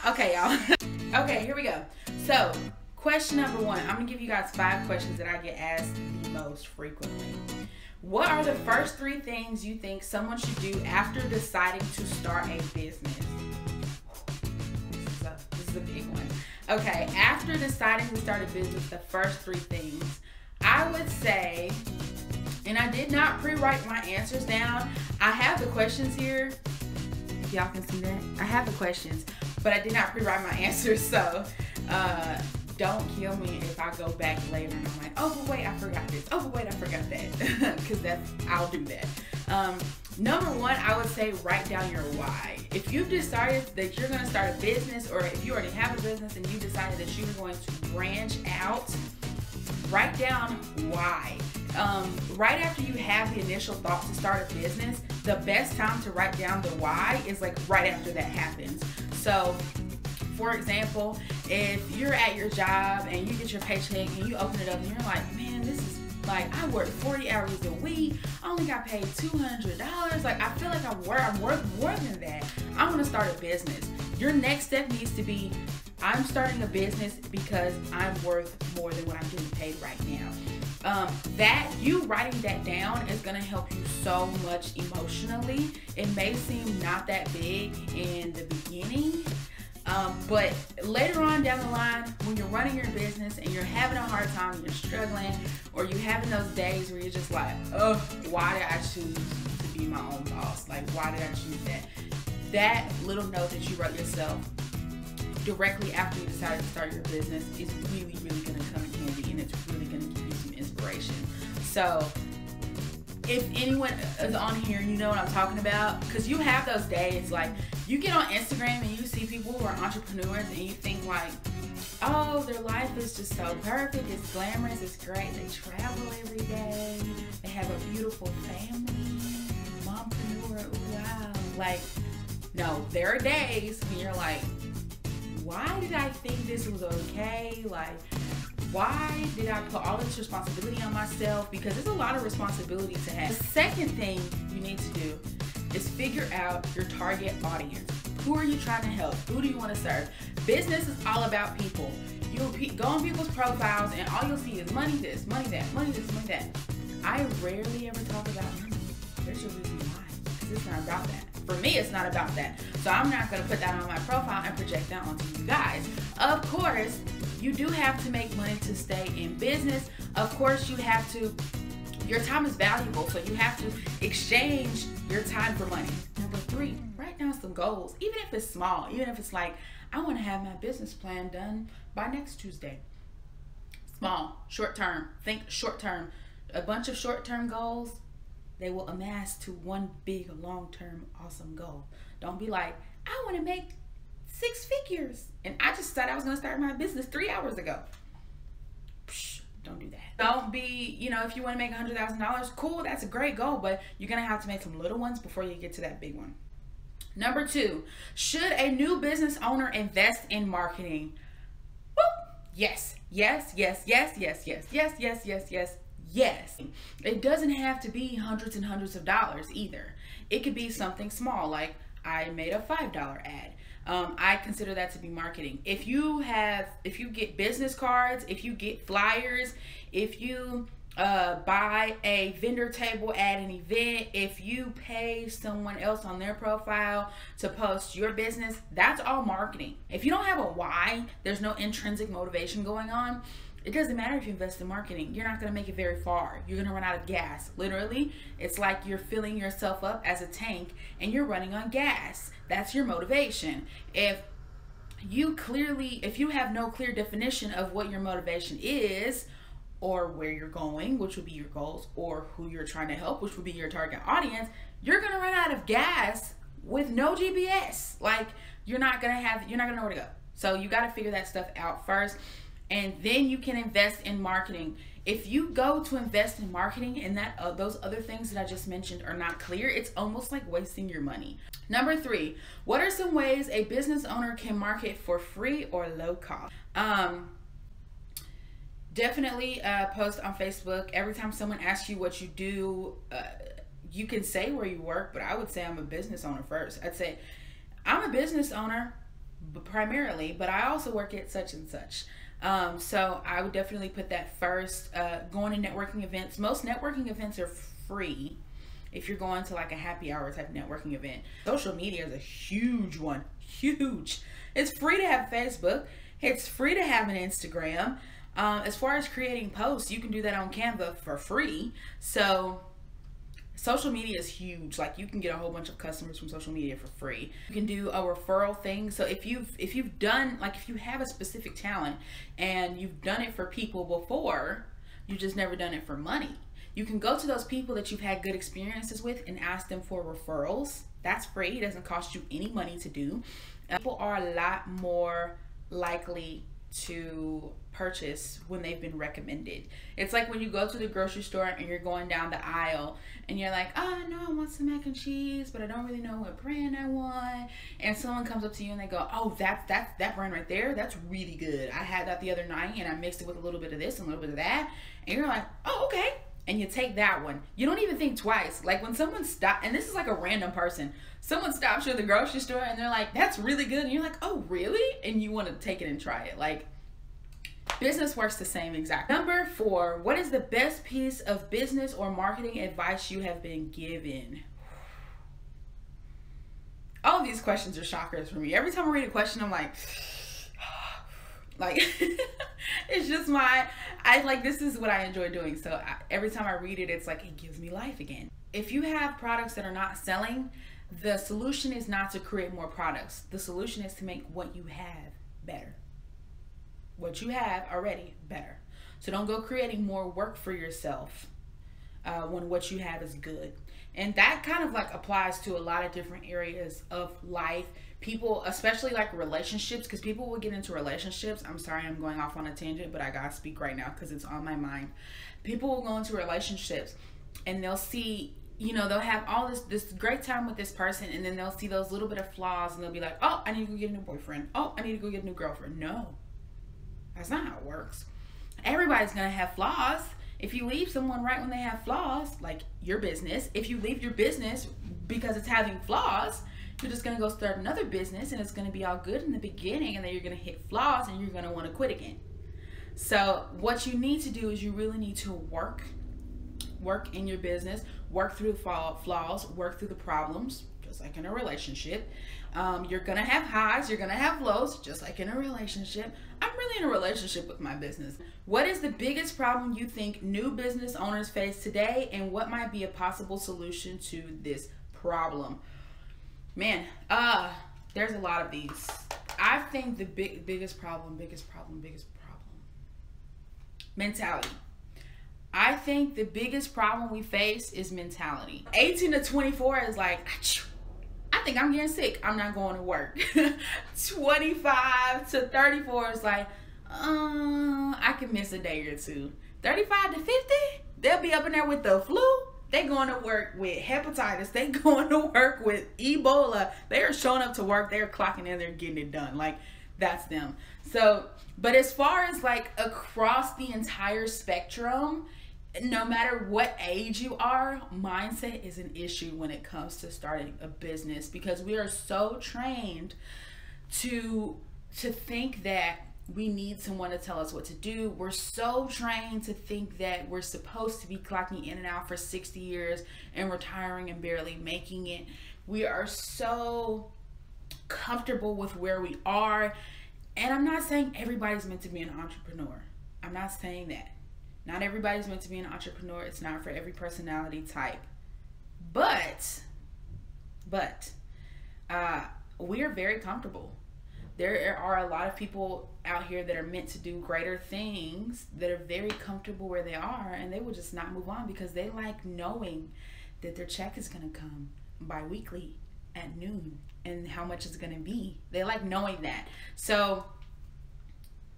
Okay, y'all. Okay, here we go. So, question number one. I'm gonna give you guys 5 questions that I get asked the most frequently. What are the first 3 things you think someone should do after deciding to start a business? This is a big one. Okay, after deciding to start a business, the first 3 things, I would say, and I did not pre-write my answers down. I have the questions here. If y'all can see that. I have the questions, but I did not pre-write my answers, so don't kill me if I go back later and I'm like, oh, but wait, I forgot this. Oh, but wait, I forgot that. Because I'll do that. Number 1, I would say write down your why. If you've decided that you're going to start a business, or if you already have a business and you decided that you're going to branch out, write down why. Right after you have the initial thought to start a business, the best time to write down the why is like right after that happens. So, for example, if you're at your job and you get your paycheck and you open it up and you're like, man, this is like, I work 40 hours a week, I only got paid $200. Like, I feel like I'm worth more than that. I'm gonna start a business. Your next step needs to be, I'm starting a business because I'm worth more than what I'm getting paid right now. You writing that down is gonna help you so much emotionally. It may seem not that big in the beginning, but later on down the line, when you're running your business and you're having a hard time, you're struggling, or you're having those days where you're just like, oh, why did I choose to be my own boss? Like, why did I choose that? That little note that you wrote yourself directly after you decided to start your business is really, really going to come in handy, and it's really going to give you some inspiration. So if anyone is on here, you know what I'm talking about, because you have those days, like you get on Instagram and you see people who are entrepreneurs and you think like, oh, their life is just so perfect, it's glamorous, it's great, they travel every day, they have a beautiful family, mompreneur, wow. Like, no, there are days when you're like, why did I think this was okay? Like, why did I put all this responsibility on myself? Because it's a lot of responsibility to have. The second thing you need to do is figure out your target audience. Who are you trying to help? Who do you want to serve? Business is all about people. You'll go on people's profiles and all you'll see is money this, money that, money this, money that. I rarely ever talk about money. There's a reason why, because it's not about that. For me, it's not about that. So I'm not going to put that on my profile and project that onto you guys. Of course, you do have to make money to stay in business. Of course, you have to, your time is valuable, so you have to exchange your time for money. Number 3, write down some goals, even if it's small, even if it's like, I want to have my business plan done by next Tuesday. Small, short term, think short term. A bunch of short term goals, they will amass to one big, long-term, awesome goal. Don't be like, I want to make 6 figures. And I just said I was going to start my business 3 hours ago. Psh, don't do that. Don't be, you know, if you want to make $100,000, cool, that's a great goal, but you're going to have to make some little ones before you get to that big one. Number 2, should a new business owner invest in marketing? Woo! Yes, yes, yes, yes, yes, yes, yes, yes, yes, yes. Yes, it doesn't have to be hundreds and hundreds of dollars either. It could be something small, like I made a $5 ad. I consider that to be marketing. If you get business cards, if you get flyers, if you buy a vendor table at an event, if you pay someone else on their profile to post your business, that's all marketing. If you don't have a why, there's no intrinsic motivation going on, it doesn't matter if you invest in marketing. You're not going to make it very far. You're going to run out of gas. Literally, it's like you're filling yourself up as a tank and you're running on gas. That's your motivation. If you have no clear definition of what your motivation is, or where you're going, which would be your goals, or who you're trying to help, which would be your target audience, you're going to run out of gas with no GPS. Like, you're not going to know where to go. So you got to figure that stuff out first. And then you can invest in marketing. If you go to invest in marketing and those other things that I just mentioned are not clear, it's almost like wasting your money. Number 3, what are some ways a business owner can market for free or low cost? Definitely post on Facebook. Every time someone asks you what you do, you can say where you work, but I would say I'm a business owner first. I'd say I'm a business owner, primarily, but I also work at such and such. So I would definitely put that first. Going to networking events. Most networking events are free if you're going to like a happy hour type networking event. Social media is a huge one. Huge. It's free to have Facebook. It's free to have an Instagram. As far as creating posts, you can do that on Canva for free. So social media is huge. Like, you can get a whole bunch of customers from social media for free. You can do a referral thing. So if you've done, like, if you have a specific talent and you've done it for people before, you just never done it for money, you can go to those people that you've had good experiences with and ask them for referrals. That's free. It doesn't cost you any money to do. People are a lot more likely to purchase when they've been recommended. It's like when you go to the grocery store and you're going down the aisle and you're like, oh no, I want some mac and cheese, but I don't really know what brand I want. And someone comes up to you and they go, oh, that brand right there, that's really good. I had that the other night and I mixed it with a little bit of this and a little bit of that. And you're like, oh, okay. And you take that one. You don't even think twice. Like, when someone stops, and this is like a random person, someone stops you at the grocery store and they're like, that's really good. And you're like, oh, really? And you want to take it and try it. Like, business works the same exact. Number 4, what is the best piece of business or marketing advice you have been given? All of these questions are shockers for me. Every time I read a question, I'm like, it's just this is what I enjoy doing. So every time I read it, it's like, it gives me life again. If you have products that are not selling, the solution is not to create more products. The solution is to make what you have better. What you have already better. So don't go creating more work for yourself when what you have is good. And that kind of like applies to a lot of different areas of life. People, especially like relationships, because people will get into relationships. I'm sorry, I'm going off on a tangent, but I gotta speak right now because it's on my mind. People will go into relationships and they'll see, you know, they'll have all this great time with this person, and then they'll see those little bit of flaws and they'll be like, oh, I need to go get a new boyfriend. Oh, I need to go get a new girlfriend. No, that's not how it works. Everybody's gonna have flaws. If you leave someone right when they have flaws, like your business, if you leave your business because it's having flaws, you're just gonna go start another business and it's gonna be all good in the beginning, and then you're gonna hit flaws and you're gonna wanna quit again. So what you need to do is you really need to work in your business, work through the flaws, work through the problems, just like in a relationship. You're gonna have highs, you're gonna have lows, just like in a relationship. I'm really in a relationship with my business. What is the biggest problem you think new business owners face today, and what might be a possible solution to this problem? Man, there's a lot of these. I think the biggest problem, mentality. I think the biggest problem we face is mentality. 18 to 24 is like, I think I'm getting sick, I'm not going to work. 25 to 34 is like, I can miss a day or two. 35 to 50, they'll be up in there with the flu. They going to work with hepatitis. They going to work with Ebola. They are showing up to work. They're clocking in. They're getting it done. Like, that's them. So, but as far as like across the entire spectrum, no matter what age you are, mindset is an issue when it comes to starting a business, because we are so trained to think that we need someone to tell us what to do. We're so trained to think that we're supposed to be clocking in and out for 60 years and retiring and barely making it. We are so comfortable with where we are. And I'm not saying everybody's meant to be an entrepreneur. I'm not saying that. Not everybody's meant to be an entrepreneur. It's not for every personality type. But we are very comfortable. There are a lot of people out here that are meant to do greater things, that are very comfortable where they are, and they will just not move on because they like knowing that their check is going to come bi-weekly at noon and how much it's going to be. They like knowing that. So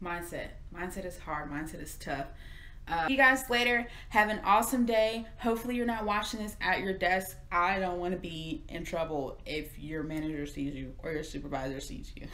mindset is hard. Mindset is tough. See you guys later. Have an awesome day. Hopefully you're not watching this at your desk. I don't want to be in trouble if your manager sees you or your supervisor sees you.